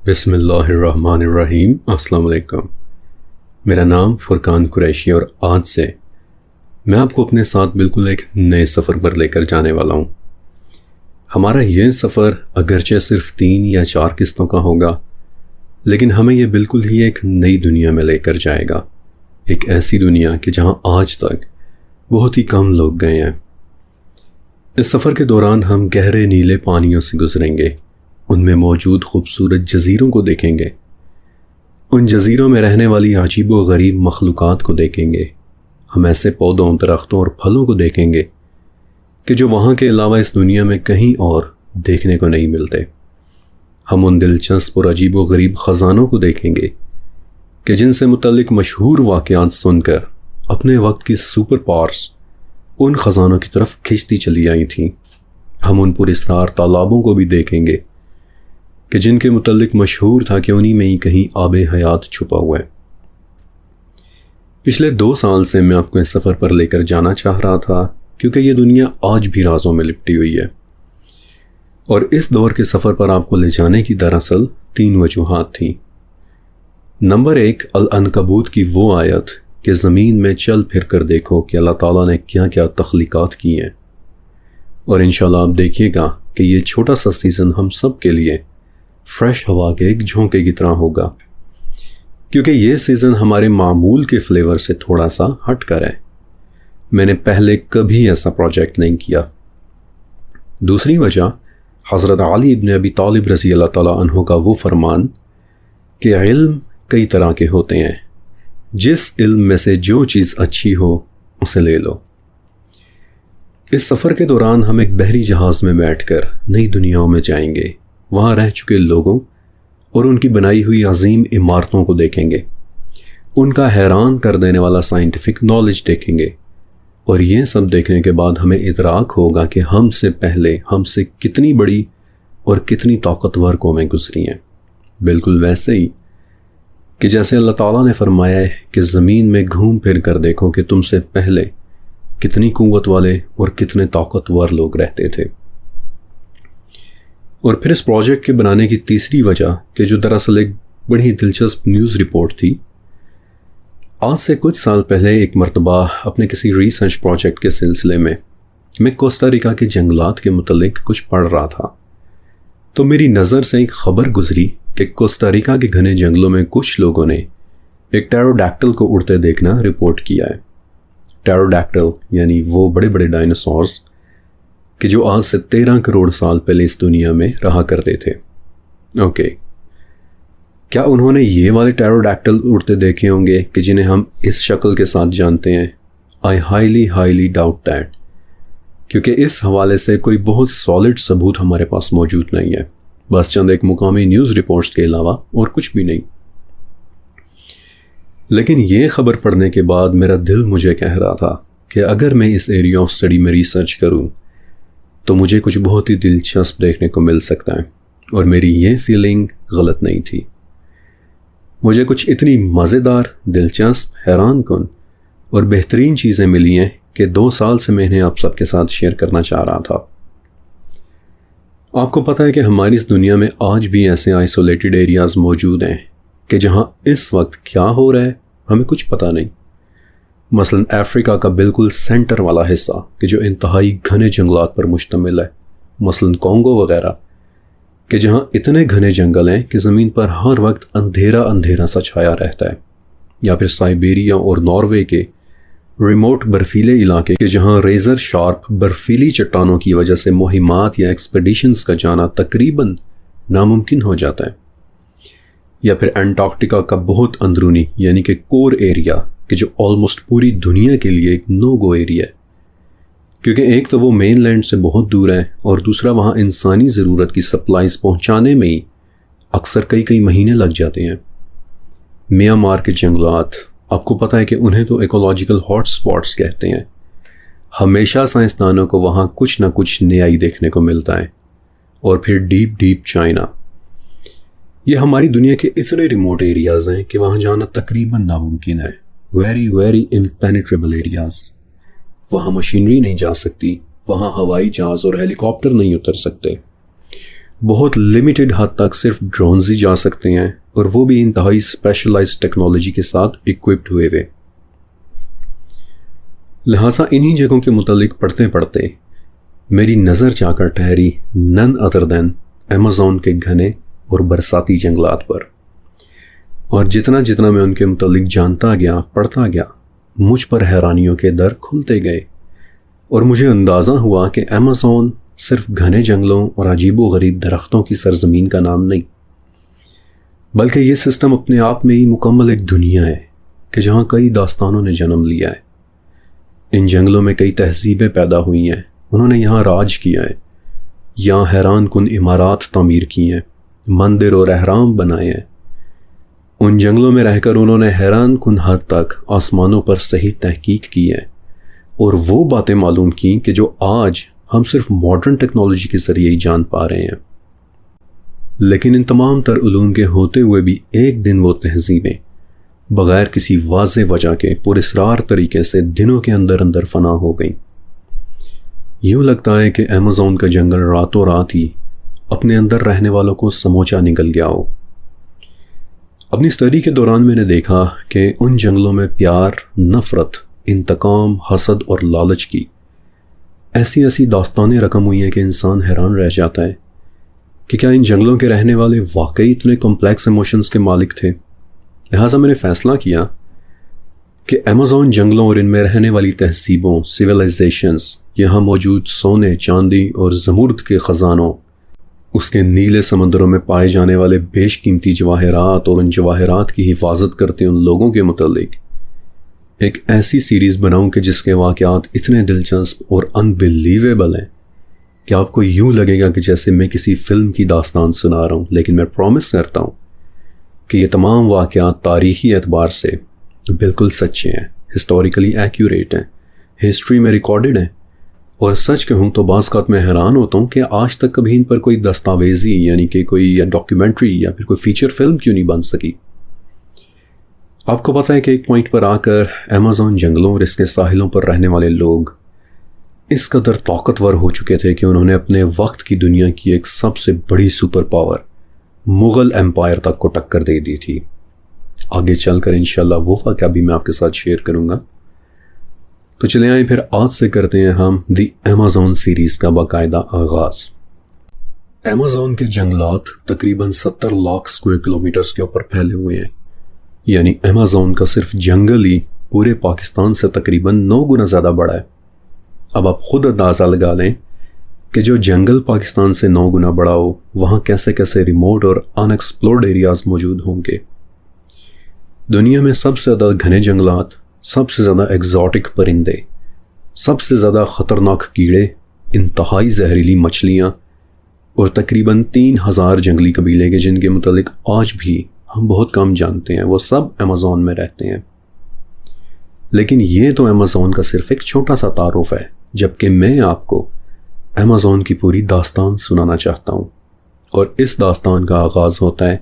بسم اللہ الرحمن الرحیم۔ السلام علیکم۔ میرا نام فرقان قریشی اور آج سے میں آپ کو اپنے ساتھ بالکل ایک نئے سفر پر لے کر جانے والا ہوں۔ ہمارا یہ سفر اگرچہ صرف 3 یا 4 قسطوں کا ہوگا، لیکن ہمیں یہ بالکل ہی ایک نئی دنیا میں لے کر جائے گا، ایک ایسی دنیا کہ جہاں آج تک بہت ہی کم لوگ گئے ہیں۔ اس سفر کے دوران ہم گہرے نیلے پانیوں سے گزریں گے، ان میں موجود خوبصورت جزیروں کو دیکھیں گے، ان جزیروں میں رہنے والی عجیب و غریب مخلوقات کو دیکھیں گے۔ ہم ایسے پودوں، درختوں اور پھلوں کو دیکھیں گے کہ جو وہاں کے علاوہ اس دنیا میں کہیں اور دیکھنے کو نہیں ملتے۔ ہم ان دلچسپ اور عجیب و غریب خزانوں کو دیکھیں گے کہ جن سے متعلق مشہور واقعات سن کر اپنے وقت کی سپر پاورز ان خزانوں کی طرف کھینچتی چلی آئی تھیں۔ ہم ان پراسرار تالابوں کو بھی دیکھیں گے کہ جن کے متعلق مشہور تھا کہ انہی میں ہی کہیں آب حیات چھپا ہوا ہے۔ پچھلے 2 سال سے میں آپ کو اس سفر پر لے کر جانا چاہ رہا تھا، کیونکہ یہ دنیا آج بھی رازوں میں لپٹی ہوئی ہے، اور اس دور کے سفر پر آپ کو لے جانے کی دراصل 3 وجوہات تھیں۔ نمبر 1، العنکبوت کی وہ آیت کہ زمین میں چل پھر کر دیکھو کہ اللہ تعالیٰ نے کیا کیا تخلیقات کی ہیں، اور انشاءاللہ آپ دیکھیے گا کہ یہ چھوٹا سا سیزن ہم سب کے لیے فریش ہوا کے ایک جھونکے کی طرح ہوگا، کیونکہ یہ سیزن ہمارے معمول کے فلیور سے تھوڑا سا ہٹ کر ہے۔ میں نے پہلے کبھی ایسا پروجیکٹ نہیں کیا۔ دوسری وجہ، حضرت علی ابن ابی طالب رضی اللہ تعالیٰ عنہ کا وہ فرمان کہ علم کئی طرح کے ہوتے ہیں، جس علم میں سے جو چیز اچھی ہو اسے لے لو۔ اس سفر کے دوران ہم ایک بحری جہاز میں بیٹھ کر نئی دنیاؤں میں جائیں گے، وہاں رہ چکے لوگوں اور ان کی بنائی ہوئی عظیم عمارتوں کو دیکھیں گے، ان کا حیران کر دینے والا سائنٹیفک نالج دیکھیں گے، اور یہ سب دیکھنے کے بعد ہمیں ادراک ہوگا کہ ہم سے پہلے ہم سے کتنی بڑی اور کتنی طاقتور قومیں گزری ہیں۔ بالکل ویسے ہی کہ جیسے اللہ تعالیٰ نے فرمایا ہے کہ زمین میں گھوم پھر کر دیکھو کہ تم سے پہلے کتنی قوت والے اور کتنے طاقتور لوگ رہتے تھے۔ اور پھر اس پروجیکٹ کے بنانے کی تیسری وجہ کہ جو دراصل ایک بڑی دلچسپ نیوز رپورٹ تھی۔ آج سے کچھ سال پہلے ایک مرتبہ اپنے کسی ریسرچ پروجیکٹ کے سلسلے میں کوسٹاریکا کے جنگلات کے متعلق کچھ پڑھ رہا تھا، تو میری نظر سے ایک خبر گزری کہ کوسٹاریکا کے گھنے جنگلوں میں کچھ لوگوں نے ایک ٹیروڈیکٹل کو اڑتے دیکھنا رپورٹ کیا ہے۔ ٹیروڈیکٹل یعنی وہ بڑے بڑے ڈائناسورز کہ جو آج سے 13 کروڑ سال پہلے اس دنیا میں رہا کرتے تھے۔ اوکے، کیا انہوں نے یہ والے ٹیروڈیکٹل اڑتے دیکھے ہوں گے کہ جنہیں ہم اس شکل کے ساتھ جانتے ہیں؟ آئی ہائیلی ڈاؤٹ دیٹ، کیونکہ اس حوالے سے کوئی بہت سالڈ ثبوت ہمارے پاس موجود نہیں ہے، بس چند ایک مقامی نیوز رپورٹس کے علاوہ اور کچھ بھی نہیں۔ لیکن یہ خبر پڑھنے کے بعد میرا دل مجھے کہہ رہا تھا کہ اگر میں اس ایریا آف اسٹڈی میں ریسرچ کروں تو مجھے کچھ بہت ہی دلچسپ دیکھنے کو مل سکتا ہے، اور میری یہ فیلنگ غلط نہیں تھی۔ مجھے کچھ اتنی مزیدار، دلچسپ، حیران کن اور بہترین چیزیں ملی ہیں کہ 2 سال سے میں انہیں آپ سب کے ساتھ شیئر کرنا چاہ رہا تھا۔ آپ کو پتہ ہے کہ ہماری اس دنیا میں آج بھی ایسے آئسولیٹڈ ایریاز موجود ہیں کہ جہاں اس وقت کیا ہو رہا ہے ہمیں کچھ پتہ نہیں۔ مثلا افریقہ کا بالکل سینٹر والا حصہ کہ جو انتہائی گھنے جنگلات پر مشتمل ہے، مثلا کانگو وغیرہ کہ جہاں اتنے گھنے جنگل ہیں کہ زمین پر ہر وقت اندھیرا سا چھایا رہتا ہے، یا پھر سائبیریا اور ناروے کے ریموٹ برفیلے علاقے کہ جہاں ریزر شارپ برفیلی چٹانوں کی وجہ سے مہمات یا ایکسپیڈیشنز کا جانا تقریباً ناممکن ہو جاتا ہے، یا پھر انٹارکٹیکا کا بہت اندرونی یعنی کہ کور ایریا کہ جو آلموسٹ پوری دنیا کے لیے ایک نو گو ایریا ہے، کیونکہ ایک تو وہ مین لینڈ سے بہت دور ہے، اور دوسرا وہاں انسانی ضرورت کی سپلائز پہنچانے میں ہی اکثر کئی مہینے لگ جاتے ہیں۔ میانمار کے جنگلات، آپ کو پتہ ہے کہ انہیں تو ایکولوجیکل ہاٹ سپاٹس کہتے ہیں۔ ہمیشہ سائنسدانوں کو وہاں کچھ نہ کچھ نیائی دیکھنے کو ملتا ہے۔ اور پھر ڈیپ چائنا، یہ ہماری دنیا کے اتنے ریموٹ ایریاز ہیں کہ وہاں جانا تقریباً ناممکن ہے۔ ویری امپینیٹریبل ایریاز، وہاں مشینری نہیں جا سکتی، وہاں ہوائی جہاز اور ہیلی کاپٹر نہیں اتر سکتے، بہت لمیٹڈ حد تک صرف ڈرونز ہی جا سکتے ہیں، اور وہ بھی انتہائی اسپیشلائز ٹیکنالوجی کے ساتھ اکوپڈ ہوئے ہوئے۔ لہٰذا انہی جگہوں کے متعلق پڑھتے پڑھتے میری نظر جا کر ٹھہری نن ادر دین ایمیزون کے گھنے اور برساتی جنگلات پر، اور جتنا جتنا میں ان کے متعلق جانتا گیا، پڑھتا گیا، مجھ پر حیرانیوں کے در کھلتے گئے، اور مجھے اندازہ ہوا کہ ایمیزون صرف گھنے جنگلوں اور عجیب و غریب درختوں کی سرزمین کا نام نہیں، بلکہ یہ سسٹم اپنے آپ میں ہی مکمل ایک دنیا ہے کہ جہاں کئی داستانوں نے جنم لیا ہے۔ ان جنگلوں میں کئی تہذیبیں پیدا ہوئی ہیں، انہوں نے یہاں راج کیا ہے، یہاں حیران کن عمارات تعمیر کی ہیں، مندر اور اہرام بنائے ہیں۔ ان جنگلوں میں رہ کر انہوں نے حیران کن حد تک آسمانوں پر صحیح تحقیق کی ہے، اور وہ باتیں معلوم کیں کہ جو آج ہم صرف ماڈرن ٹیکنالوجی کے ذریعے ہی جان پا رہے ہیں۔ لیکن ان تمام تر علوم کے ہوتے ہوئے بھی ایک دن وہ تہذیبیں بغیر کسی واضح وجہ کے پراسرار طریقے سے دنوں کے اندر اندر فنا ہو گئیں۔ یوں لگتا ہے کہ ایمیزون کا جنگل راتوں رات ہی اپنے اندر رہنے والوں کو سموچا نگل گیا ہو۔ اپنی اسٹڈی کے دوران میں نے دیکھا کہ ان جنگلوں میں پیار، نفرت، انتقام، حسد اور لالچ کی ایسی ایسی داستانیں رقم ہوئی ہیں کہ انسان حیران رہ جاتا ہے کہ کیا ان جنگلوں کے رہنے والے واقعی اتنے کمپلیکس ایموشنز کے مالک تھے۔ لہٰذا میں نے فیصلہ کیا کہ ایمیزون جنگلوں اور ان میں رہنے والی تہذیبوں، سویلائزیشنز، یہاں موجود سونے، چاندی اور زمرد کے خزانوں، اس کے نیلے سمندروں میں پائے جانے والے بیش قیمتی جواہرات اور ان جواہرات کی حفاظت کرتے ان لوگوں کے متعلق ایک ایسی سیریز بناؤں کہ جس کے واقعات اتنے دلچسپ اور انبیلیویبل ہیں کہ آپ کو یوں لگے گا کہ جیسے میں کسی فلم کی داستان سنا رہا ہوں۔ لیکن میں پرومس کرتا ہوں کہ یہ تمام واقعات تاریخی اعتبار سے بالکل سچے ہیں، ہسٹوریکلی ایکیوریٹ ہیں، ہسٹری میں ریکارڈڈ ہیں، اور سچ کہوں تو بعض اوقات میں حیران ہوتا ہوں کہ آج تک کبھی ان پر کوئی دستاویزی یعنی کہ کوئی یا ڈاکیومنٹری یا پھر کوئی فیچر فلم کیوں نہیں بن سکی۔ آپ کو پتہ ہے کہ ایک پوائنٹ پر آ کر ایمیزون جنگلوں اور اس کے ساحلوں پر رہنے والے لوگ اس قدر طاقتور ہو چکے تھے کہ انہوں نے اپنے وقت کی دنیا کی ایک سب سے بڑی سپر پاور مغل ایمپائر تک کو ٹکر دے دی تھی۔ آگے چل کر انشاءاللہ وہ واقعہ بھی میں آپ کے ساتھ شیئر کروں گا۔ تو چلے آئیں پھر آج سے کرتے ہیں ہم دی ایمیزون سیریز کا باقاعدہ آغاز۔ ایمیزون کے جنگلات تقریباً 70 لاکھ اسکوائر کلومیٹرز کے اوپر پھیلے ہوئے ہیں، یعنی ایمیزون کا صرف جنگل ہی پورے پاکستان سے تقریباً 9 گنا زیادہ بڑا ہے۔ اب آپ خود اندازہ لگا لیں کہ جو جنگل پاکستان سے 9 گنا بڑا ہو، وہاں کیسے کیسے ریموٹ اور ان ایکسپلورڈ ایریاز موجود ہوں گے۔ دنیا میں سب سے زیادہ گھنے جنگلات، سب سے زیادہ ایگزاٹک پرندے، سب سے زیادہ خطرناک کیڑے، انتہائی زہریلی مچھلیاں، اور تقریباً 3000 جنگلی قبیلے کے جن کے متعلق آج بھی ہم بہت کم جانتے ہیں، وہ سب ایمیزون میں رہتے ہیں۔ لیکن یہ تو ایمیزون کا صرف ایک چھوٹا سا تعارف ہے، جبکہ میں آپ کو ایمیزون کی پوری داستان سنانا چاہتا ہوں، اور اس داستان کا آغاز ہوتا ہے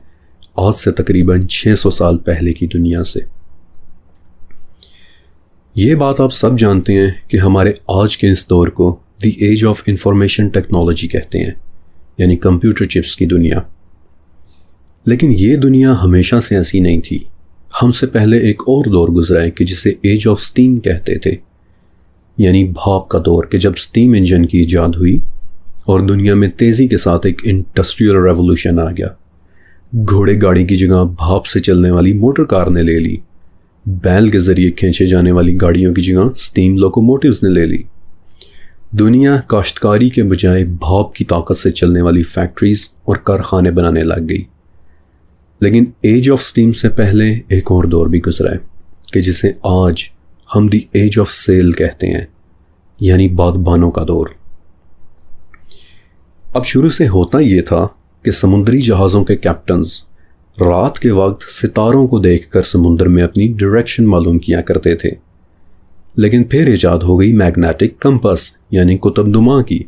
آج سے تقریباً 600 سال پہلے کی دنیا سے۔ یہ بات آپ سب جانتے ہیں کہ ہمارے آج کے اس دور کو the age of information technology کہتے ہیں، یعنی کمپیوٹر چپس کی دنیا۔ لیکن یہ دنیا ہمیشہ سے ایسی نہیں تھی۔ ہم سے پہلے ایک اور دور گزرا ہے کہ جسے ایج آف سٹیم کہتے تھے، یعنی بھاپ کا دور، کہ جب سٹیم انجن کی ایجاد ہوئی اور دنیا میں تیزی کے ساتھ ایک انڈسٹریل ریولوشن آ گیا۔ گھوڑے گاڑی کی جگہ بھاپ سے چلنے والی موٹر کار نے لے لی، بیل کے ذریعے کھینچے جانے والی گاڑیوں کی جگہ سٹیم لوکوموٹیوز نے لے لی۔ دنیا کاشتکاری کے بجائے بھاپ کی طاقت سے چلنے والی فیکٹریز اور کارخانے بنانے لگ گئی۔ لیکن ایج آف سٹیم سے پہلے ایک اور دور بھی گزرا ہے کہ جسے آج ہم دی ایج آف سیل کہتے ہیں، یعنی بادبانوں کا دور۔ اب شروع سے ہوتا یہ تھا کہ سمندری جہازوں کے کیپٹنز رات کے وقت ستاروں کو دیکھ کر سمندر میں اپنی ڈائریکشن معلوم کیا کرتے تھے۔ لیکن پھر ایجاد ہو گئی میگنیٹک کمپس یعنی قطب نما کی،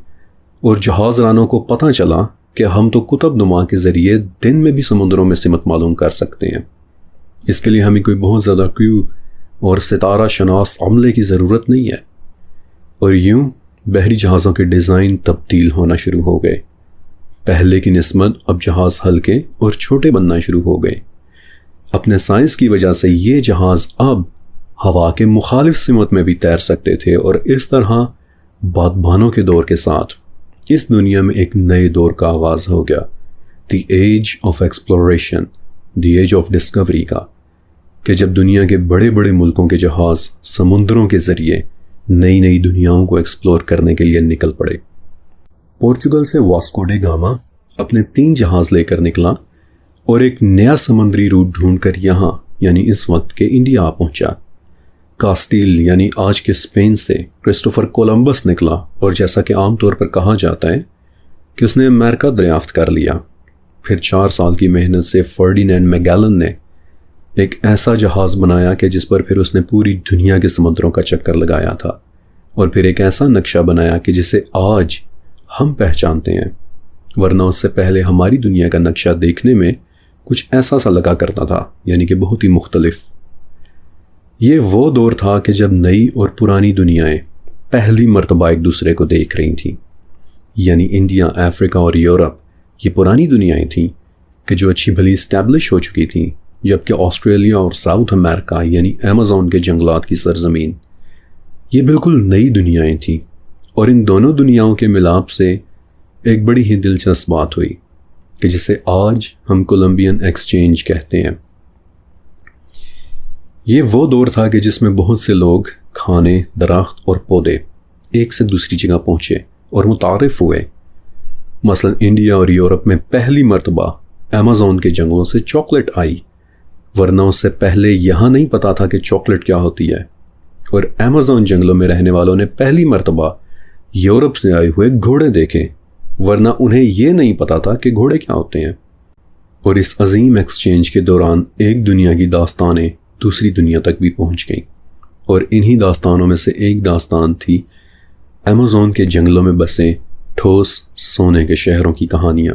اور جہاز رانوں کو پتہ چلا کہ ہم تو قطب نما کے ذریعے دن میں بھی سمندروں میں سمت معلوم کر سکتے ہیں۔ اس کے لیے ہمیں کوئی بہت زیادہ کریو اور ستارہ شناس عملے کی ضرورت نہیں ہے، اور یوں بحری جہازوں کے ڈیزائن تبدیل ہونا شروع ہو گئے۔ پہلے کی نسبت اب جہاز ہلکے اور چھوٹے بننا شروع ہو گئے۔ اپنے سائنس کی وجہ سے یہ جہاز اب ہوا کے مخالف سمت میں بھی تیر سکتے تھے، اور اس طرح بادبانوں کے دور کے ساتھ اس دنیا میں ایک نئے دور کا آغاز ہو گیا، the age of exploration, the age of discovery کا، کہ جب دنیا کے بڑے بڑے ملکوں کے جہاز سمندروں کے ذریعے نئی نئی دنیاؤں کو ایکسپلور کرنے کے لیے نکل پڑے۔ پورچگل سے واسکو ڈے گاما اپنے 3 جہاز لے کر نکلا اور ایک نیا سمندری روٹ ڈھونڈ کر یہاں یعنی اس وقت کے انڈیا آ پہنچا۔ کاسٹیل یعنی آج کے اسپین سے کرسٹوفر کولمبس نکلا، اور جیسا کہ عام طور پر کہا جاتا ہے کہ اس نے امریکہ دریافت کر لیا۔ پھر 4 سال کی محنت سے فرڈینینڈ میگیلن نے ایک ایسا جہاز بنایا کہ جس پر پھر اس نے پوری دنیا کے سمندروں کا چکر لگایا تھا، اور پھر ایک ایسا نقشہ بنایا کہ جسے آج ہم پہچانتے ہیں، ورنہ اس سے پہلے ہماری دنیا کا نقشہ دیکھنے میں کچھ ایسا سا لگا کرتا تھا، یعنی کہ بہت ہی مختلف۔ یہ وہ دور تھا کہ جب نئی اور پرانی دنیایں پہلی مرتبہ ایک دوسرے کو دیکھ رہی تھیں، یعنی انڈیا، افریقہ اور یورپ یہ پرانی دنیایں تھیں کہ جو اچھی بھلی اسٹیبلش ہو چکی تھیں، جبکہ آسٹریلیا اور ساؤتھ امریکہ یعنی ایمیزون کے جنگلات کی سرزمین یہ بالکل نئی دنیایں تھیں، اور ان دونوں دنیاؤں کے ملاپ سے ایک بڑی ہی دلچسپ بات ہوئی کہ جسے آج ہم کولمبین ایکسچینج کہتے ہیں۔ یہ وہ دور تھا کہ جس میں بہت سے لوگ، کھانے، درخت اور پودے ایک سے دوسری جگہ پہنچے اور متعارف ہوئے۔ مثلا انڈیا اور یورپ میں پہلی مرتبہ ایمیزون کے جنگلوں سے چاکلیٹ آئی، ورنہ اس سے پہلے یہاں نہیں پتا تھا کہ چاکلیٹ کیا ہوتی ہے، اور ایمیزون جنگلوں میں رہنے والوں نے پہلی مرتبہ یورپ سے آئے ہوئے گھوڑے دیکھے، ورنہ انہیں یہ نہیں پتا تھا کہ گھوڑے کیا ہوتے ہیں۔ اور اس عظیم ایکسچینج کے دوران ایک دنیا کی داستانیں دوسری دنیا تک بھی پہنچ گئیں، اور انہی داستانوں میں سے ایک داستان تھی ایمیزون کے جنگلوں میں بسے ٹھوس سونے کے شہروں کی کہانیاں۔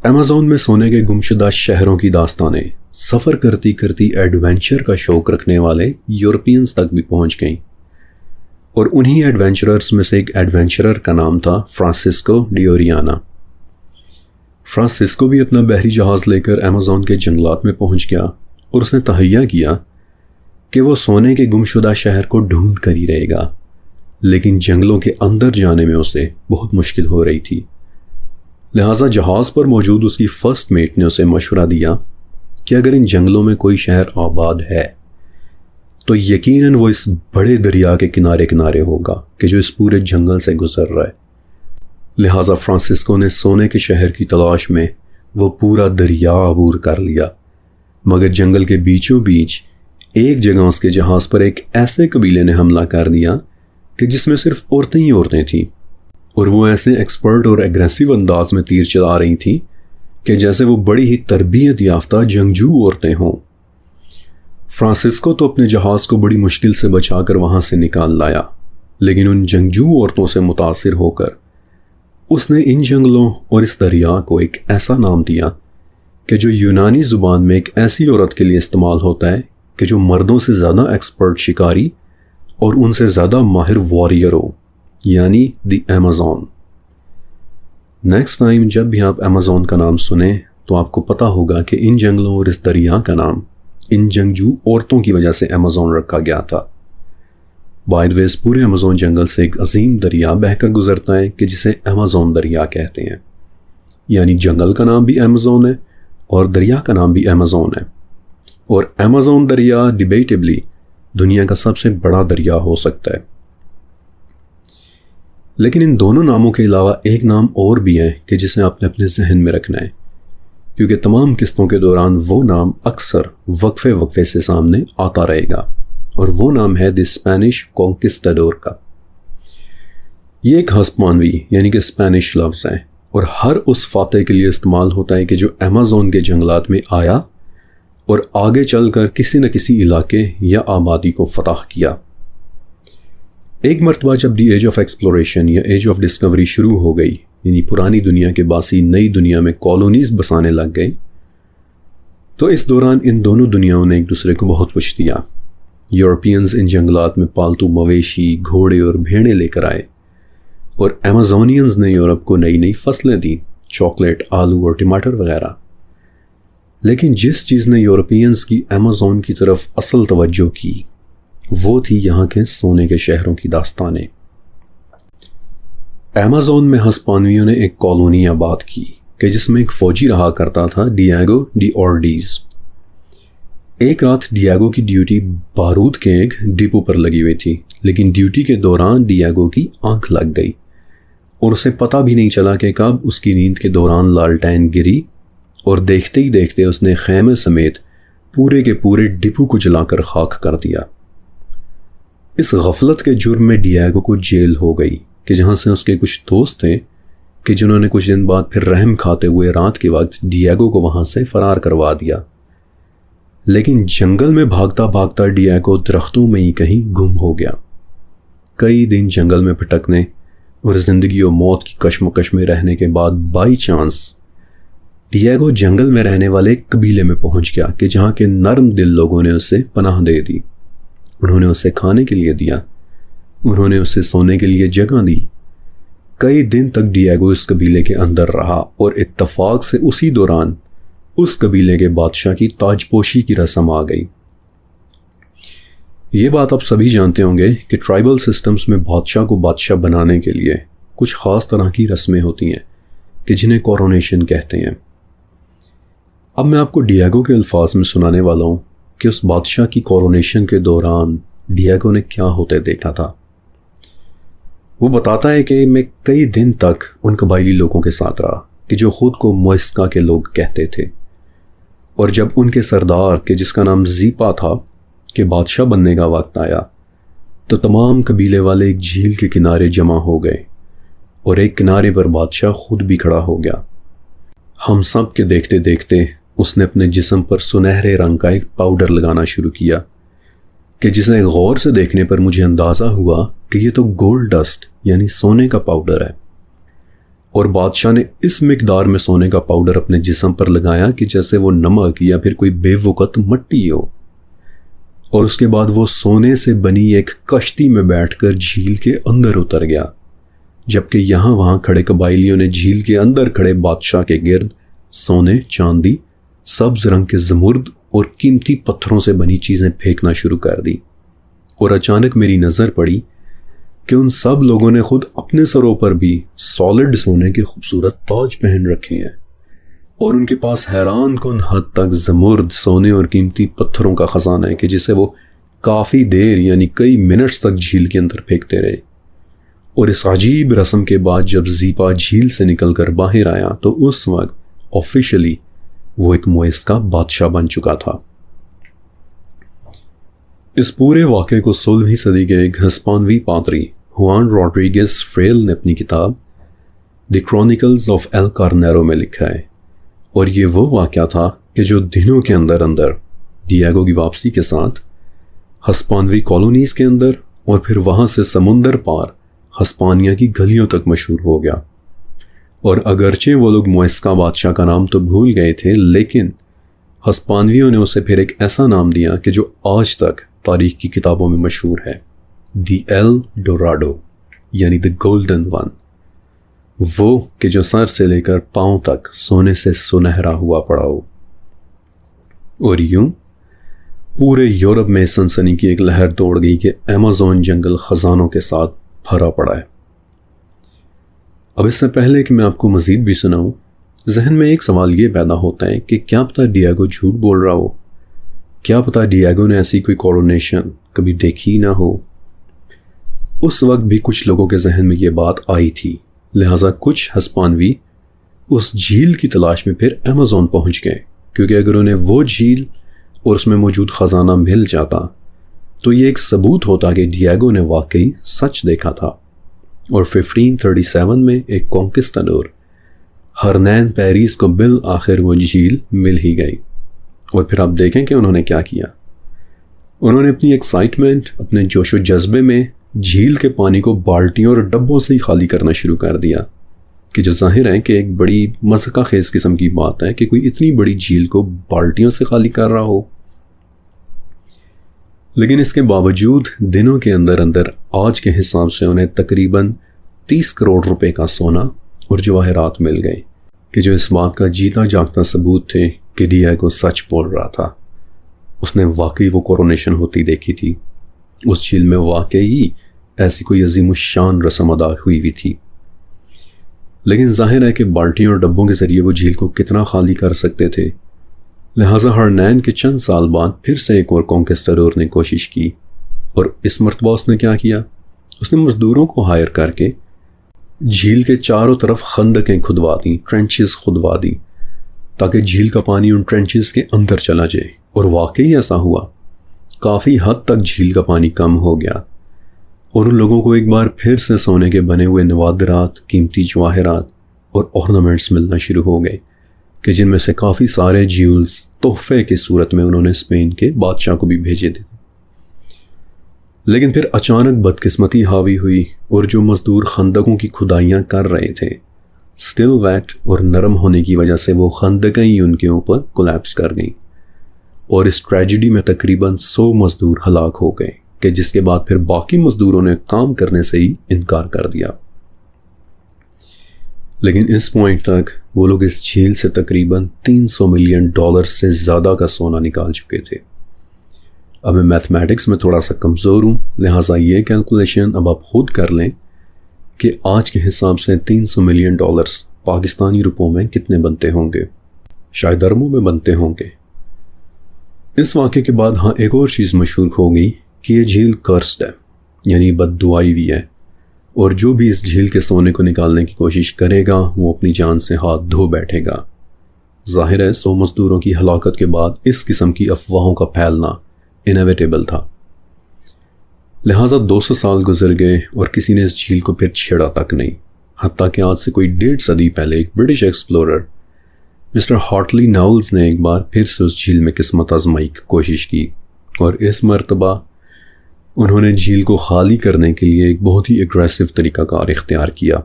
ایمیزون میں سونے کے گمشدہ شہروں کی داستانیں سفر کرتی کرتی ایڈونچر کا شوق رکھنے والے یورپینز تک بھی پہنچ گئیں، اور انہی ایڈونچررز میں سے ایک ایڈونچرر کا نام تھا فرانسسکو ڈی اوریانا۔ فرانسسکو بھی اپنا بحری جہاز لے کر ایمیزون کے جنگلات میں پہنچ گیا، اور اس نے تہیہ کیا کہ وہ سونے کے گمشدہ شہر کو ڈھونڈ کر ہی رہے گا، لیکن جنگلوں کے اندر جانے میں اسے بہت مشکل ہو رہی تھی۔ لہٰذا جہاز پر موجود اس کی فرسٹ میٹ نے اسے مشورہ دیا کہ اگر ان جنگلوں میں کوئی شہر آباد ہے تو یقیناً وہ اس بڑے دریا کے کنارے کنارے ہوگا کہ جو اس پورے جنگل سے گزر رہا ہے۔ لہٰذا فرانسسکو نے سونے کے شہر کی تلاش میں وہ پورا دریا عبور کر لیا، مگر جنگل کے بیچوں بیچ ایک جگہ اس کے جہاز پر ایک ایسے قبیلے نے حملہ کر دیا کہ جس میں صرف عورتیں ہی عورتیں تھیں، اور وہ ایسے ایکسپرٹ اور ایگریسو انداز میں تیر چلا رہی تھیں کہ جیسے وہ بڑی ہی تربیت یافتہ جنگجو عورتیں ہوں۔ فرانسسکو تو اپنے جہاز کو بڑی مشکل سے بچا کر وہاں سے نکال لایا، لیکن ان جنگجو عورتوں سے متاثر ہو کر اس نے ان جنگلوں اور اس دریا کو ایک ایسا نام دیا کہ جو یونانی زبان میں ایک ایسی عورت کے لیے استعمال ہوتا ہے کہ جو مردوں سے زیادہ ایکسپرٹ شکاری اور ان سے زیادہ ماہر واریر ہو، یعنی دی ایمیزون۔ نیکسٹ ٹائم جب بھی آپ ایمیزون کا نام سنیں تو آپ کو پتہ ہوگا کہ ان جنگلوں اور اس دریا کا نام ان جنگجو عورتوں کی وجہ سے ایمیزون رکھا گیا تھا۔ بائی دا وے اس پورے ایمیزون جنگل سے ایک عظیم دریا بہہ کر گزرتا ہے کہ جسے ایمیزون دریا کہتے ہیں، یعنی جنگل کا نام بھی ایمیزون ہے اور دریا کا نام بھی ایمیزون ہے، اور ایمیزون دریا ڈیبیٹیبلی دنیا کا سب سے بڑا دریا ہو سکتا ہے۔ لیکن ان دونوں ناموں کے علاوہ ایک نام اور بھی ہے کہ جسے آپ نے اپنے ذہن میں رکھنا ہے، کیونکہ تمام قسطوں کے دوران وہ نام اکثر وقفے وقفے سے سامنے آتا رہے گا، اور وہ نام ہے دی اسپینش کانکسٹاڈور کا۔ یہ ایک ہسپانوی یعنی کہ اسپینش لفظ ہے، اور ہر اس فاتح کے لیے استعمال ہوتا ہے کہ جو ایمیزون کے جنگلات میں آیا اور آگے چل کر کسی نہ کسی علاقے یا آبادی کو فتح کیا۔ ایک مرتبہ جب دی ایج آف ایکسپلوریشن یا ایج آف ڈسکوری شروع ہو گئی، یعنی پرانی دنیا کے باسی نئی دنیا میں کالونیز بسانے لگ گئے، تو اس دوران ان دونوں دنیاؤں نے ایک دوسرے کو بہت کچھ دیا۔ یورپینز ان جنگلات میں پالتو مویشی، گھوڑے اور بھیڑیں لے کر آئے، اور ایمیزونینز نے یورپ کو نئی نئی فصلیں دیں، چاکلیٹ، آلو اور ٹماٹر وغیرہ۔ لیکن جس چیز نے یورپینز کی ایمیزون کی طرف اصل توجہ کی وہ تھی یہاں کے سونے کے شہروں کی داستانیں۔ ایمیزون میں ہسپانویوں نے ایک کالونی آباد کی کہ جس میں ایک فوجی رہا کرتا تھا، ڈیاگو ڈی اورڈیز۔ ایک رات ڈیاگو کی ڈیوٹی بارود کے ایک ڈپو پر لگی ہوئی تھی، لیکن ڈیوٹی کے دوران ڈیاگو کی آنکھ لگ گئی اور اسے پتہ بھی نہیں چلا کہ کب اس کی نیند کے دوران لالٹین گری اور دیکھتے ہی دیکھتے اس نے خیمے سمیت پورے کے پورے ڈپو کو جلا کر خاک کر دیا۔ اس غفلت کے جرم میں ڈیاگو کو جیل ہو گئی کہ جہاں سے اس کے کچھ دوست تھے کہ جنہوں نے کچھ دن بعد پھر رحم کھاتے ہوئے رات کے وقت ڈیاگو کو وہاں سے فرار کروا دیا۔ لیکن جنگل میں بھاگتا بھاگتا ڈیاگو درختوں میں ہی کہیں گم ہو گیا۔ کئی دن جنگل میں بھٹکنے اور زندگی و موت کی کشمکش میں رہنے کے بعد بائی چانس ڈیاگو جنگل میں رہنے والے ایک قبیلے میں پہنچ گیا کہ جہاں کے نرم دل لوگوں نے اسے پناہ دے دی۔ انہوں نے اسے کھانے کے لیے دیا، انہوں نے اسے سونے کے لیے جگہ دی۔ کئی دن تک ڈیاگو اس قبیلے کے اندر رہا اور اتفاق سے اسی دوران اس قبیلے کے بادشاہ کی تاج پوشی کی رسم آ گئی۔ یہ بات آپ سبھی جانتے ہوں گے کہ ٹرائبل سسٹمز میں بادشاہ کو بادشاہ بنانے کے لیے کچھ خاص طرح کی رسمیں ہوتی ہیں کہ جنہیں کورونیشن کہتے ہیں۔ اب میں آپ کو ڈیاگو کے الفاظ میں سنانے والا ہوں کہ اس بادشاہ کی کورونیشن کے دوران ڈیاگو نے کیا ہوتے دیکھا تھا۔ وہ بتاتا ہے کہ میں کئی دن تک ان قبائلی لوگوں کے ساتھ رہا کہ جو خود کو موئسکا کے لوگ کہتے تھے، اور جب ان کے سردار کہ جس کا نام زیپا تھا کہ بادشاہ بننے کا وقت آیا تو تمام قبیلے والے ایک جھیل کے کنارے جمع ہو گئے اور ایک کنارے پر بادشاہ خود بھی کھڑا ہو گیا۔ ہم سب کے دیکھتے دیکھتے اس نے اپنے جسم پر سنہرے رنگ کا ایک پاؤڈر لگانا شروع کیا کہ جسے غور سے دیکھنے پر مجھے اندازہ ہوا کہ یہ تو گولڈ ڈسٹ یعنی سونے کا پاؤڈر ہے، اور بادشاہ نے اس مقدار میں سونے کا پاؤڈر اپنے جسم پر لگایا کہ جیسے وہ نمک یا پھر کوئی بے وقت مٹی ہو، اور اس کے بعد وہ سونے سے بنی ایک کشتی میں بیٹھ کر جھیل کے اندر اتر گیا، جبکہ یہاں وہاں کھڑے قبائلیوں نے جھیل کے اندر کھڑے بادشاہ کے گرد سونے، چاندی، سبز رنگ کے زمرد اور قیمتی پتھروں سے بنی چیزیں پھینکنا شروع کر دی۔ اور اچانک میری نظر پڑی کہ ان سب لوگوں نے خود اپنے سروں پر بھی سالڈ سونے کے خوبصورت تاج پہن رکھے ہیں، اور ان کے پاس حیران کن حد تک زمرد، سونے اور قیمتی پتھروں کا خزانہ ہے کہ جسے وہ کافی دیر یعنی کئی منٹس تک جھیل کے اندر پھینکتے رہے۔ اور اس عجیب رسم کے بعد جب زیپا جھیل سے نکل کر باہر آیا تو اس وقت آفیشلی وہ ایک موئسکا بادشاہ بن چکا تھا۔ اس پورے واقعے کو 16ویں صدی کے ایک ہسپانوی پادری ہوان روڈریگز فریل نے اپنی کتاب دی کرونیکلز آف ایل کارنیرو میں لکھا ہے، اور یہ وہ واقعہ تھا کہ جو دنوں کے اندر اندر ڈیاگو کی واپسی کے ساتھ ہسپانوی کالونیز کے اندر اور پھر وہاں سے سمندر پار ہسپانیہ کی گلیوں تک مشہور ہو گیا۔ اور اگرچہ وہ لوگ موئسکا بادشاہ کا نام تو بھول گئے تھے، لیکن ہسپانویوں نے اسے پھر ایک ایسا نام دیا کہ جو آج تک تاریخ کی کتابوں میں مشہور ہے، دی ایل ڈوراڈو یعنی دی گولڈن ون، وہ کہ جو سر سے لے کر پاؤں تک سونے سے سنہرا ہوا پڑا ہو۔ اور یوں پورے یورپ میں سنسنی کی ایک لہر دوڑ گئی کہ ایمیزون جنگل خزانوں کے ساتھ بھرا پڑا ہے۔ اب اس سے پہلے کہ میں آپ کو مزید بھی سناؤں، ذہن میں ایک سوال یہ پیدا ہوتا ہے کہ کیا پتہ ڈیاگو جھوٹ بول رہا ہو، کیا پتہ ڈیاگو نے ایسی کوئی کورونیشن کبھی دیکھی نہ ہو۔ اس وقت بھی کچھ لوگوں کے ذہن میں یہ بات آئی تھی، لہٰذا کچھ ہسپانوی اس جھیل کی تلاش میں پھر ایمیزون پہنچ گئے، کیونکہ اگر انہیں وہ جھیل اور اس میں موجود خزانہ مل جاتا تو یہ ایک ثبوت ہوتا کہ ڈیاگو نے واقعی سچ دیکھا تھا۔ اور 1537 میں ایک کانکسٹاڈور ہرنین پیریس کو بالآخر وہ جھیل مل ہی گئی۔ اور پھر آپ دیکھیں کہ انہوں نے کیا کیا۔ انہوں نے اپنی ایکسائٹمنٹ، اپنے جوش و جذبے میں جھیل کے پانی کو بالٹیوں اور ڈبوں سے ہی خالی کرنا شروع کر دیا، کہ جو ظاہر ہے کہ ایک بڑی مضحکہ خیز قسم کی بات ہے کہ کوئی اتنی بڑی جھیل کو بالٹیوں سے خالی کر رہا ہو۔ لیکن اس کے باوجود دنوں کے اندر اندر آج کے حساب سے انہیں تقریباً 30 کروڑ روپے کا سونا اور جواہرات مل گئے کہ جو اس بات کا جیتا جاگتا ثبوت تھے کہ ڈیاگو سچ بول رہا تھا۔ اس نے واقعی وہ کورونیشن ہوتی دیکھی تھی۔ اس جھیل میں واقعی ایسی کوئی عظیم الشان رسم ادا ہوئی تھی، لیکن ظاہر ہے کہ بالٹیوں اور ڈبوں کے ذریعے وہ جھیل کو کتنا خالی کر سکتے تھے۔ لہٰذا ہرنین کے چند سال بعد پھر سے ایک اور کانکسٹڈور نے کوشش کی، اور اس مرتبہ اس نے کیا کیا؟ اس نے مزدوروں کو ہائر کر کے جھیل کے چاروں طرف خندقیں کھدوا دیں، ٹرنچز کھدوا دی، تاکہ جھیل کا پانی ان ٹرنچز کے اندر چلا جائے۔ اور واقعی ایسا ہوا، کافی حد تک جھیل کا پانی کم ہو گیا، اور ان لوگوں کو ایک بار پھر سے سونے کے بنے ہوئے نوادرات، قیمتی جواہرات اور ornaments ملنا شروع ہو گئے، کہ جن میں سے کافی سارے جیولز تحفے کی صورت میں انہوں نے اسپین کے بادشاہ کو بھی بھیجے تھے۔ لیکن پھر اچانک بدقسمتی حاوی ہوئی، اور جو مزدور خندقوں کی کھدائیاں کر رہے تھے، سٹل ویٹ اور نرم ہونے کی وجہ سے وہ خندقیں ہی ان کے اوپر کولیپس کر گئیں، اور اس ٹریجڈی میں تقریباً 100 مزدور ہلاک ہو گئے، کہ جس کے بعد پھر باقی مزدوروں نے کام کرنے سے ہی انکار کر دیا۔ لیکن اس پوائنٹ تک وہ لوگ اس جھیل سے تقریباً $300 ملین سے زیادہ کا سونا نکال چکے تھے۔ اب میں میتھمیٹکس میں تھوڑا سا کمزور ہوں، لہٰذا یہ کیلکولیشن اب آپ خود کر لیں کہ آج کے حساب سے $300 ملین پاکستانی روپوں میں کتنے بنتے ہوں گے، شاید اربوں میں بنتے ہوں گے۔ اس واقعے کے بعد ہاں ایک اور چیز مشہور ہو گئی کہ یہ جھیل کرسڈ ہے، یعنی بد دعائی بھی ہے، اور جو بھی اس جھیل کے سونے کو نکالنے کی کوشش کرے گا وہ اپنی جان سے ہاتھ دھو بیٹھے گا۔ ظاہر ہے 100 مزدوروں کی ہلاکت کے بعد اس قسم کی افواہوں کا پھیلنا انیویٹیبل تھا۔ لہٰذا 200 سال گزر گئے اور کسی نے اس جھیل کو پھر چھیڑا تک نہیں، حتیٰ کہ آج سے کوئی 1.5 صدی پہلے ایک British explorer mister Hartley Knowles نے ایک بار پھر سے اس جھیل میں قسمت آزمائی کی کوشش کی، اور اس مرتبہ انہوں نے جھیل کو خالی کرنے کے لیے ایک بہت ہی اگریسو طریقہ کار اختیار کیا۔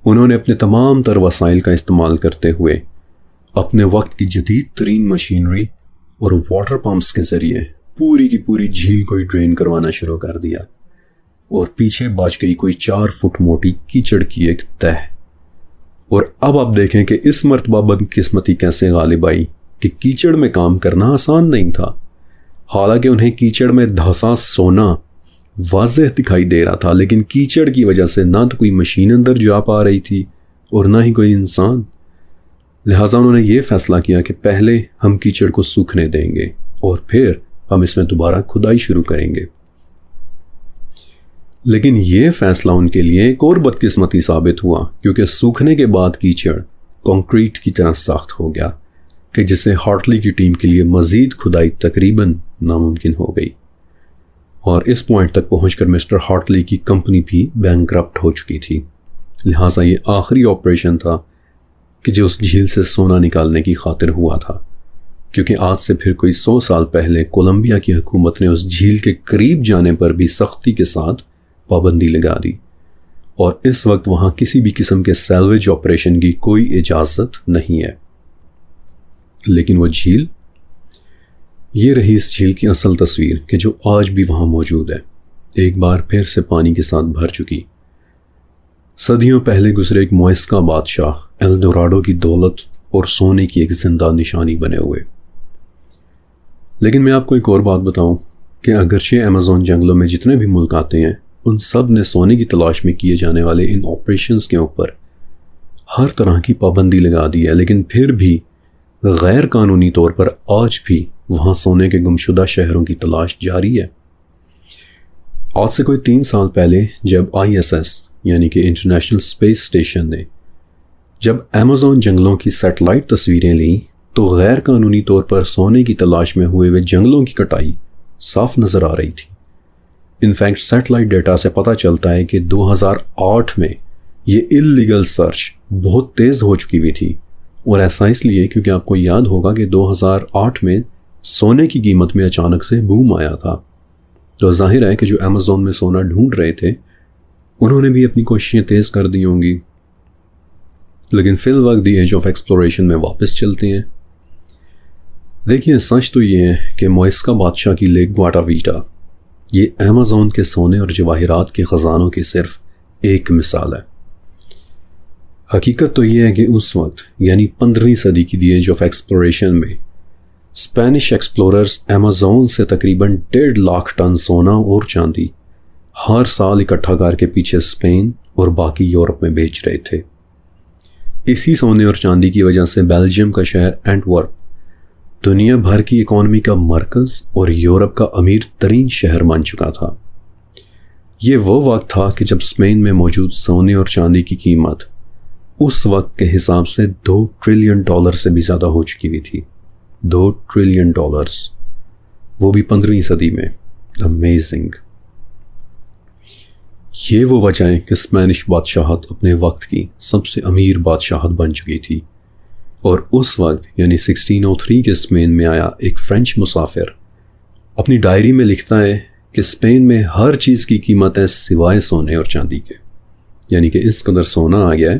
انہوں نے اپنے تمام تر وسائل کا استعمال کرتے ہوئے اپنے وقت کی جدید ترین مشینری اور واٹر پمپس کے ذریعے پوری کی پوری جھیل کو ڈرین کروانا شروع کر دیا، اور پیچھے بچ گئی کوئی 4 فٹ موٹی کیچڑ کی ایک تہ۔ اور اب آپ دیکھیں کہ اس مرتبہ بدقسمتی کیسے غالب آئی کہ کیچڑ میں کام کرنا آسان نہیں تھا۔ حالانکہ انہیں کیچڑ میں دھسا سونا واضح دکھائی دے رہا تھا، لیکن کیچڑ کی وجہ سے نہ تو کوئی مشین اندر جا پا رہی تھی اور نہ ہی کوئی انسان۔ لہٰذا انہوں نے یہ فیصلہ کیا کہ پہلے ہم کیچڑ کو سوکھنے دیں گے اور پھر ہم اس میں دوبارہ کھدائی شروع کریں گے۔ لیکن یہ فیصلہ ان کے لیے ایک اور بدقسمتی ثابت ہوا، کیونکہ سوکھنے کے بعد کیچڑ کنکریٹ کی طرح سخت ہو گیا، کہ جسے ہارٹلی کی ٹیم کے لیے مزید کھدائی تقریباً ناممکن ہو گئی، اور اس پوائنٹ تک پہنچ کر مسٹر ہارٹلی کی کمپنی بھی بینکرپٹ ہو چکی تھی۔ لہٰذا یہ آخری آپریشن تھا کہ جو اس جھیل سے سونا نکالنے کی خاطر ہوا تھا، کیونکہ آج سے پھر کوئی 100 سال پہلے کولمبیا کی حکومت نے اس جھیل کے قریب جانے پر بھی سختی کے ساتھ پابندی لگا دی، اور اس وقت وہاں کسی بھی قسم کے سیلویج آپریشن کی کوئی اجازت نہیں ہے۔ لیکن وہ جھیل، یہ رہی اس جھیل کی اصل تصویر کہ جو آج بھی وہاں موجود ہے، ایک بار پھر سے پانی کے ساتھ بھر چکی۔ صدیوں پہلے گزرے ایک موئسکا بادشاہ ایلڈوراڈو کی دولت اور سونے کی ایک زندہ نشانی بنے ہوئے۔ لیکن میں آپ کو ایک اور بات بتاؤں کہ اگرچہ ایمیزون جنگلوں میں جتنے بھی ملک آتے ہیں، ان سب نے سونے کی تلاش میں کیے جانے والے ان آپریشنز کے اوپر ہر طرح کی پابندی لگا دی ہے، لیکن پھر بھی غیر قانونی طور پر آج بھی وہاں سونے کے گمشدہ شہروں کی تلاش جاری ہے۔ آج سے کوئی 3 سال پہلے جب ISS یعنی کہ انٹرنیشنل اسپیس اسٹیشن نے جب ایمیزون جنگلوں کی سیٹلائٹ تصویریں لیں تو غیر قانونی طور پر سونے کی تلاش میں ہوئے جنگلوں کی کٹائی صاف نظر آ رہی تھی۔ انفیکٹ سیٹلائٹ ڈیٹا سے پتہ چلتا ہے کہ 2008 میں یہ اللیگل سرچ بہت تیز ہو چکی ہوئی تھی، اور ایسا اس لیے کیونکہ آپ کو یاد ہوگا کہ 2008 میں سونے کی قیمت میں اچانک سے بوم آیا تھا، تو ظاہر ہے کہ جو ایمیزون میں سونا ڈھونڈ رہے تھے انہوں نے بھی اپنی کوششیں تیز کر دی ہوں گی۔ لیکن فی الوقت دی ایج آف ایکسپلوریشن میں واپس چلتے ہیں۔ دیکھیے، سچ تو یہ ہے کہ موئسکا بادشاہ کی لیک گواٹا ویٹا یہ ایمیزون کے سونے اور جواہرات کے خزانوں کی صرف ایک مثال ہے۔ حقیقت تو یہ ہے کہ اس وقت یعنی 15ویں صدی کی دی ایج آف ایکسپلوریشن میں اسپینش ایکسپلوررز ایمیزون سے تقریباً 1.5 لاکھ ٹن سونا اور چاندی ہر سال اکٹھا کر کے پیچھے اسپین اور باقی یورپ میں بیچ رہے تھے۔ اسی سونے اور چاندی کی وجہ سے بیلجیم کا شہر اینٹورپ دنیا بھر کی اکانومی کا مرکز اور یورپ کا امیر ترین شہر بن چکا تھا۔ یہ وہ وقت تھا کہ جب اسپین میں موجود سونے اور چاندی کی قیمت اس وقت کے حساب سے $2 ٹریلین سے بھی زیادہ ہو چکی ہوئی تھی۔ $2 ٹریلین، وہ بھی 15ویں صدی میں۔ امیزنگ۔ یہ وہ وجہ ہے کہ اسپینش بادشاہت اپنے وقت کی سب سے امیر بادشاہت بن چکی تھی، اور اس وقت یعنی 1603 کے اسپین میں آیا ایک فرینچ مسافر اپنی ڈائری میں لکھتا ہے کہ اسپین میں ہر چیز کی قیمت ہے سوائے سونے اور چاندی کے، یعنی کہ اس قدر سونا آ گیا ہے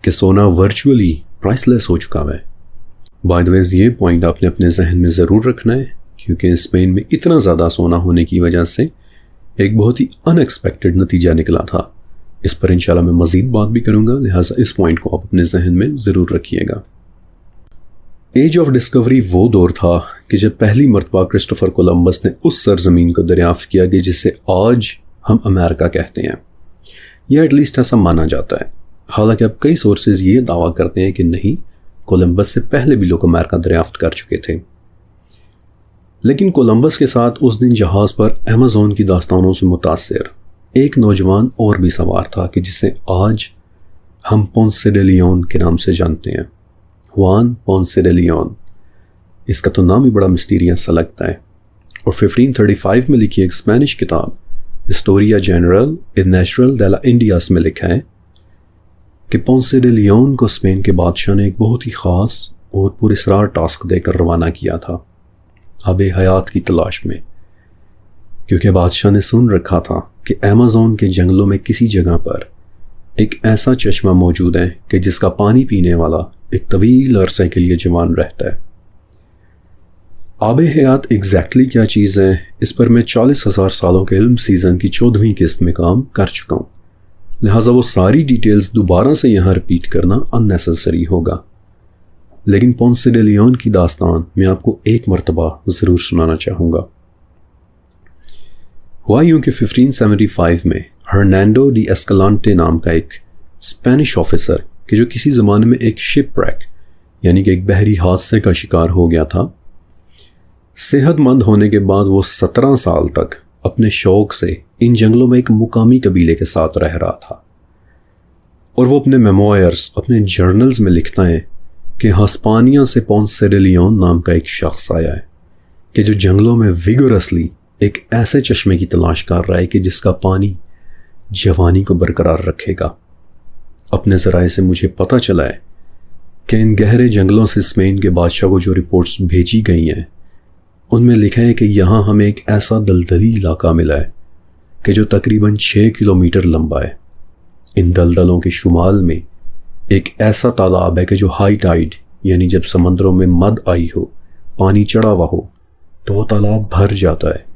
کہ سونا ورچولی پرائس لیس ہو چکا ہے۔ بائی دا ویز یہ پوائنٹ آپ نے اپنے ذہن میں ضرور رکھنا ہے، کیونکہ اسپین میں اتنا زیادہ سونا ہونے کی وجہ سے ایک بہت ہی ان ایکسپیکٹڈ نتیجہ نکلا تھا۔ اس پر انشاءاللہ میں مزید بات بھی کروں گا، لہٰذا اس پوائنٹ کو آپ اپنے ذہن میں ضرور رکھیے گا۔ ایج آف ڈسکوری وہ دور تھا کہ جب پہلی مرتبہ کرسٹوفر کولمبس نے اس سرزمین کو دریافت کیا کہ جسے آج ہم امریکہ کہتے ہیں، یا ایٹ لیسٹ ایسا مانا جاتا ہے۔ حالانکہ اب کئی سورسز یہ دعویٰ کرتے ہیں کہ نہیں، کولمبس سے پہلے بھی لوگ امریکہ دریافت کر چکے تھے، لیکن کولمبس کے ساتھ اس دن جہاز پر ایمیزون کی داستانوں سے متاثر ایک نوجوان اور بھی سوار تھا کہ جسے آج ہم پونسے ڈے لیون کے نام سے جانتے ہیں۔ خوان پونسے ڈے لیون، اس کا تو نام ہی بڑا مسٹیریس سا لگتا ہے، اور 1535 میں لکھی ایک اسپینش کتاب ہسٹوریا جنرل اے نیچرل ڈے لا انڈیاس میں لکھا ہے کہ پونسے ڈے لیون کو اسپین کے بادشاہ نے ایک بہت ہی خاص اور پراسرار ٹاسک دے کر روانہ کیا تھا، آب حیات کی تلاش میں، کیونکہ بادشاہ نے سن رکھا تھا کہ ایمیزون کے جنگلوں میں کسی جگہ پر ایک ایسا چشمہ موجود ہے کہ جس کا پانی پینے والا ایک طویل عرصے کے لیے جوان رہتا ہے۔ آب حیات ایگزیکٹلی کیا چیز ہے، اس پر میں 40,000 سالوں کے علم سیزن کی 14ویں قسط میں کام کر چکا ہوں، لہٰذا وہ ساری ڈیٹیلز دوبارہ سے یہاں رپیٹ کرنا اننیسیسری ہوگا، لیکن پونسے ڈے لیون کی داستان میں آپ کو ایک مرتبہ ضرور سنانا چاہوں گا۔ ہوا یوں کہ 1575 میں ہرنینڈو ڈی اسکلانٹے نام کا ایک اسپینش آفیسر کہ جو کسی زمانے میں ایک شپ ریک یعنی کہ ایک بحری حادثے کا شکار ہو گیا تھا، صحت مند ہونے کے بعد وہ 17 سال تک اپنے شوق سے ان جنگلوں میں ایک مقامی قبیلے کے ساتھ رہ رہا تھا، اور وہ اپنے میموائرز، اپنے جرنلز میں لکھتا ہے کہ ہسپانیہ سے پونسے ڈے لیون نام کا ایک شخص آیا ہے کہ جو جنگلوں میں ویگورسلی ایک ایسے چشمے کی تلاش کر رہا ہے کہ جس کا پانی جوانی کو برقرار رکھے گا۔ اپنے ذرائع سے مجھے پتہ چلا ہے کہ ان گہرے جنگلوں سے اسپین کے بادشاہ کو جو رپورٹس بھیجی گئی ہیں ان میں لکھا ہے کہ یہاں ہمیں ایک ایسا دلدلی علاقہ ملا ہے کہ جو تقریباً 6 کلومیٹر لمبا ہے۔ ان دلدلوں کے شمال میں ایک ایسا تالاب ہے کہ جو ہائی ٹائیڈ یعنی جب سمندروں میں مد آئی ہو، پانی چڑھا ہوا ہو تو وہ تالاب بھر جاتا ہے،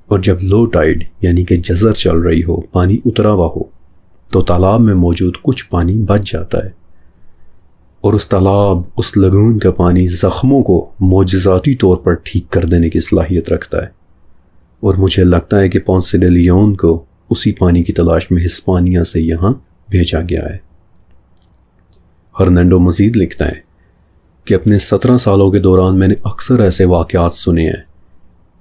اور جب لو ٹائیڈ یعنی کہ جزر چل رہی ہو، پانی اترا ہوا ہو تو تالاب میں موجود کچھ پانی بچ جاتا ہے، اور اس تالاب، اس لگون کا پانی زخموں کو معجزاتی طور پر ٹھیک کر دینے کی صلاحیت رکھتا ہے، اور مجھے لگتا ہے کہ پونسے ڈے لیون کو اسی پانی کی تلاش میں ہسپانیہ سے یہاں بھیجا گیا ہے۔ ہرنینڈو مزید لکھتا ہے کہ اپنے 17 سالوں کے دوران میں نے اکثر ایسے واقعات سنے ہیں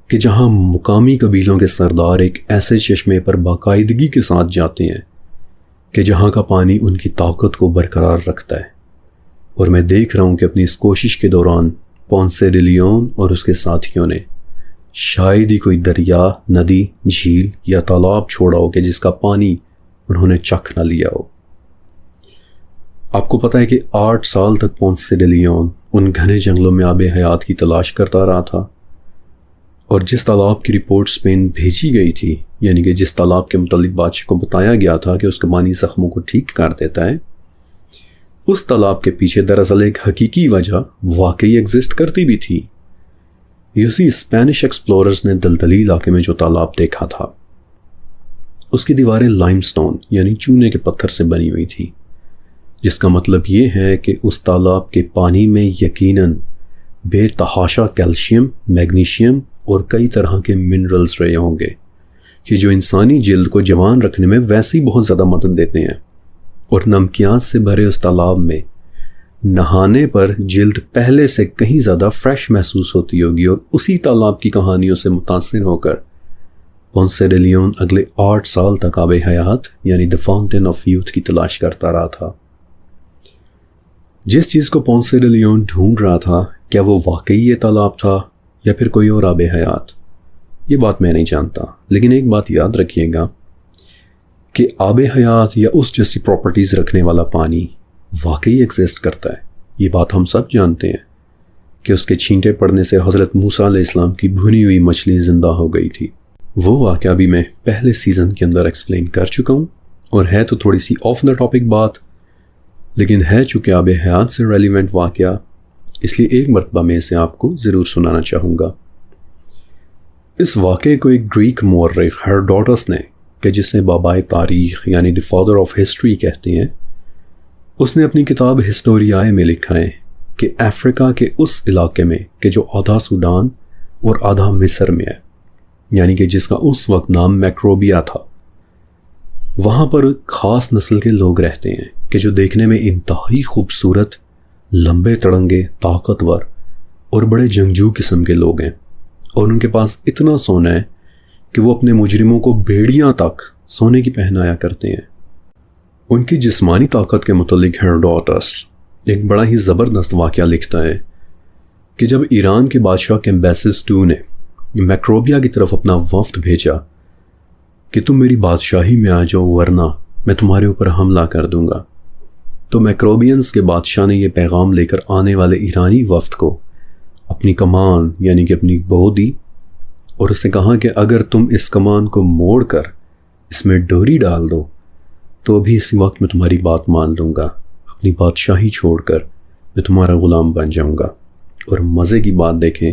کہ جہاں مقامی قبیلوں کے سردار ایک ایسے چشمے پر باقاعدگی کے ساتھ جاتے ہیں کہ جہاں کا پانی ان کی طاقت کو برقرار رکھتا ہے، اور میں دیکھ رہا ہوں کہ اپنی اس کوشش کے دوران پونسے ڈے لیون اور اس کے ساتھیوں نے شاید ہی کوئی دریا، ندی، جھیل یا تالاب چھوڑا ہو کہ جس کا پانی انہوں نے چکھ نہ لیا ہو۔ آپ کو پتہ ہے کہ 8 سال تک پونسے ڈے لیون ان گھنے جنگلوں میں آب حیات کی تلاش کرتا رہا تھا، اور جس تالاب کی رپورٹ اسپین بھیجی گئی تھی، یعنی کہ جس تالاب کے متعلق بادشاہ کو بتایا گیا تھا کہ اس کا پانی زخموں کو ٹھیک کر دیتا ہے، اس تالاب کے پیچھے دراصل ایک حقیقی وجہ واقعی ایگزسٹ کرتی بھی تھی۔ اسی اسپینش ایکسپلوررز نے دلدلی علاقے میں جو تالاب دیکھا تھا اس کی دیواریں لائم سٹون یعنی چونے کے پتھر سے بنی ہوئی تھیں، جس کا مطلب یہ ہے کہ اس تالاب کے پانی میں یقیناً بے تحاشا کیلشیم، میگنیشیم اور کئی طرح کے منرلز رہے ہوں گے کہ جو انسانی جلد کو جوان رکھنے میں ویسے ہی بہت زیادہ مدد دیتے ہیں، اور نمکیات سے بھرے اس تالاب میں نہانے پر جلد پہلے سے کہیں زیادہ فریش محسوس ہوتی ہوگی، اور اسی تالاب کی کہانیوں سے متاثر ہو کر پونسے ڈے لیون اگلے 8 سال تک آب حیات یعنی دی فاؤنٹین آف یوتھ کی تلاش کرتا رہا تھا۔ جس چیز کو پونسے ڈے لیون ڈھونڈ رہا تھا، کیا وہ واقعی یہ تالاب تھا یا پھر کوئی اور آب حیات، یہ بات میں نہیں جانتا، لیکن ایک بات یاد رکھیے گا کہ آب حیات یا اس جیسی پراپرٹیز رکھنے والا پانی واقعی ایگزسٹ کرتا ہے۔ یہ بات ہم سب جانتے ہیں کہ اس کے چھینٹے پڑنے سے حضرت موسیٰ علیہ السلام کی بھنی ہوئی مچھلی زندہ ہو گئی تھی۔ وہ واقعہ بھی میں پہلے سیزن کے اندر ایکسپلین کر چکا ہوں، اور ہے تو تھوڑی سی آف دا ٹاپک بات، لیکن ہے چونکہ آب حیات سے ریلیونٹ واقعہ، اس لیے ایک مرتبہ میں اسے آپ کو ضرور سنانا چاہوں گا۔ اس واقعے کو ایک گریک مورخ ہیروڈوٹس نے، کہ جسے بابائے تاریخ یعنی دی فادر آف ہسٹری کہتے ہیں، اس نے اپنی کتاب ہسٹوریائے میں لکھا ہے کہ افریقہ کے اس علاقے میں کہ جو آدھا سوڈان اور آدھا مصر میں ہے، یعنی کہ جس کا اس وقت نام میکروبیا تھا، وہاں پر خاص نسل کے لوگ رہتے ہیں کہ جو دیکھنے میں انتہائی خوبصورت، لمبے تڑنگے، طاقتور اور بڑے جنگجو قسم کے لوگ ہیں، اور ان کے پاس اتنا سونا ہے کہ وہ اپنے مجرموں کو بیڑیاں تک سونے کی پہنایا کرتے ہیں۔ ان کی جسمانی طاقت کے متعلق ہیروڈوٹس ایک بڑا ہی زبردست واقعہ لکھتا ہے کہ جب ایران کے بادشاہ کیمبیسس II نے میکروبیا کی طرف اپنا وفد بھیجا کہ تم میری بادشاہی میں آ جاؤ ورنہ میں تمہارے اوپر حملہ کر دوں گا، تو میکروبینز کے بادشاہ نے یہ پیغام لے کر آنے والے ایرانی وفد کو اپنی کمان یعنی کہ اپنی بو دی، اور اسے کہا کہ اگر تم اس کمان کو موڑ کر اس میں ڈوری ڈال دو تو ابھی اسی وقت میں تمہاری بات مان لوں گا، اپنی بادشاہی چھوڑ کر میں تمہارا غلام بن جاؤں گا۔ اور مزے کی بات دیکھیں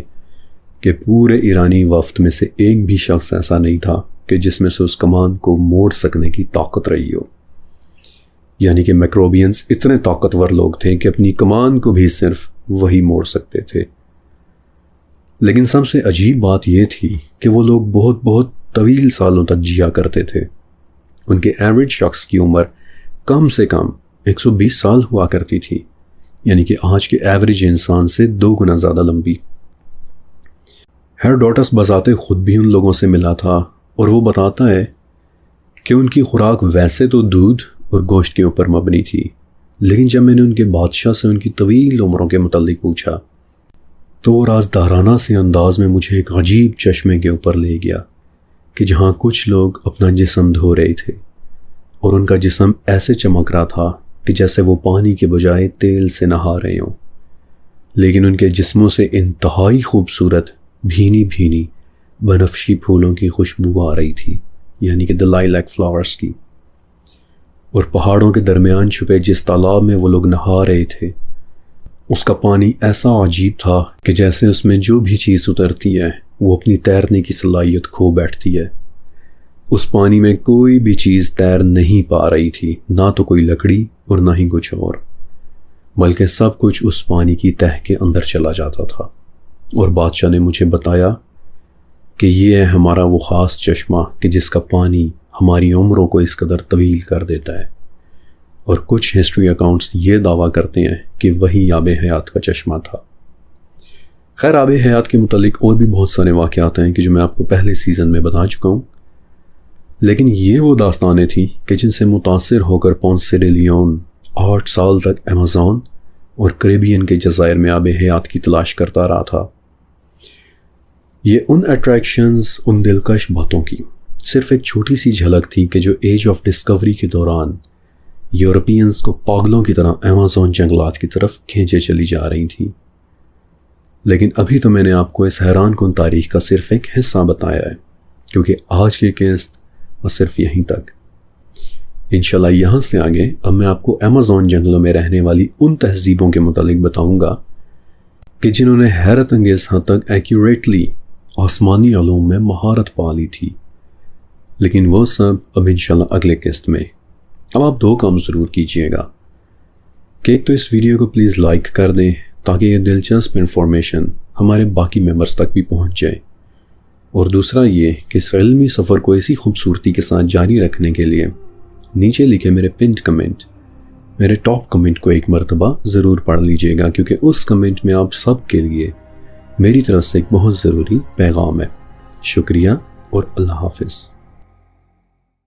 کہ پورے ایرانی وفد میں سے ایک بھی شخص ایسا نہیں تھا کہ جس میں سے اس کمان کو موڑ سکنے کی طاقت رہی ہو، یعنی کہ میکروبینز اتنے طاقتور لوگ تھے کہ اپنی کمان کو بھی صرف وہی موڑ سکتے تھے۔ لیکن سب سے عجیب بات یہ تھی کہ وہ لوگ بہت بہت طویل سالوں تک جیا کرتے تھے۔ ان کے ایوریج شخص کی عمر کم سے کم 120 سال ہوا کرتی تھی، یعنی کہ آج کے ایوریج انسان سے 2 گنا زیادہ لمبی۔ ہیروڈوٹس بذات خود بھی ان لوگوں سے ملا تھا، اور وہ بتاتا ہے کہ ان کی خوراک ویسے تو دودھ اور گوشت کے اوپر مبنی تھی، لیکن جب میں نے ان کے بادشاہ سے ان کی طویل عمروں کے متعلق پوچھا تو وہ رازدارانہ سے انداز میں مجھے ایک عجیب چشمے کے اوپر لے گیا کہ جہاں کچھ لوگ اپنا جسم دھو رہے تھے، اور ان کا جسم ایسے چمک رہا تھا کہ جیسے وہ پانی کے بجائے تیل سے نہا رہے ہوں، لیکن ان کے جسموں سے انتہائی خوبصورت بھینی بھینی بنفشی پھولوں کی خوشبو آ رہی تھی، یعنی کہ دی لائلیک فلاورز کی۔ اور پہاڑوں کے درمیان چھپے جس تالاب میں وہ لوگ نہا رہے تھے، اس کا پانی ایسا عجیب تھا کہ جیسے اس میں جو بھی چیز اترتی ہے وہ اپنی تیرنے کی صلاحیت کھو بیٹھتی ہے۔ اس پانی میں کوئی بھی چیز تیر نہیں پا رہی تھی، نہ تو کوئی لکڑی اور نہ ہی کچھ اور، بلکہ سب کچھ اس پانی کی تہہ کے اندر چلا جاتا تھا۔ اور بادشاہ نے مجھے بتایا کہ یہ ہے ہمارا وہ خاص چشمہ کہ جس کا پانی ہماری عمروں کو اس قدر طویل کر دیتا ہے، اور کچھ ہسٹری اکاؤنٹس یہ دعویٰ کرتے ہیں کہ وہی آب حیات کا چشمہ تھا۔ خیر، آب حیات کے متعلق اور بھی بہت سارے واقعات ہیں کہ جو میں آپ کو پہلے سیزن میں بتا چکا ہوں، لیکن یہ وہ داستانیں تھیں کہ جن سے متاثر ہو کر پونسے ڈے لیون 8 سال تک ایمیزون اور کریبین کے جزائر میں آب حیات کی تلاش کرتا رہا تھا۔ یہ ان اٹریکشنز، ان دلکش باتوں کی صرف ایک چھوٹی سی جھلک تھی کہ جو ایج آف ڈسکوری کے دوران یورپینز کو پاگلوں کی طرح ایمیزون جنگلات کی طرف کھینچے چلی جا رہی تھی۔ لیکن ابھی تو میں نے آپ کو اس حیران کن تاریخ کا صرف ایک حصہ بتایا ہے، کیونکہ آج کی قسط بس صرف یہیں تک۔ انشاءاللہ یہاں سے آگے اب میں آپ کو ایمیزون جنگلوں میں رہنے والی ان تہذیبوں کے متعلق بتاؤں گا کہ جنہوں نے حیرت انگیز حد تک ایکوریٹلی آسمانی علوم میں مہارت پا لی تھی، لیکن وہ سب اب انشاءاللہ اگلے قسط میں۔ اب آپ 2 کام ضرور کیجئے گا کہ ایک تو اس ویڈیو کو پلیز لائک کر دیں تاکہ یہ دلچسپ انفارمیشن ہمارے باقی ممبرز تک بھی پہنچ جائے، اور دوسرا یہ کہ اس علمی سفر کو اسی خوبصورتی کے ساتھ جاری رکھنے کے لیے نیچے لکھے میرے پنڈ کمنٹ، میرے ٹاپ کمنٹ کو ایک مرتبہ ضرور پڑھ لیجئے گا، کیونکہ اس کمنٹ میں آپ سب کے لیے میری طرف سے ایک بہت ضروری پیغام ہے۔ شکریہ اور اللہ حافظ۔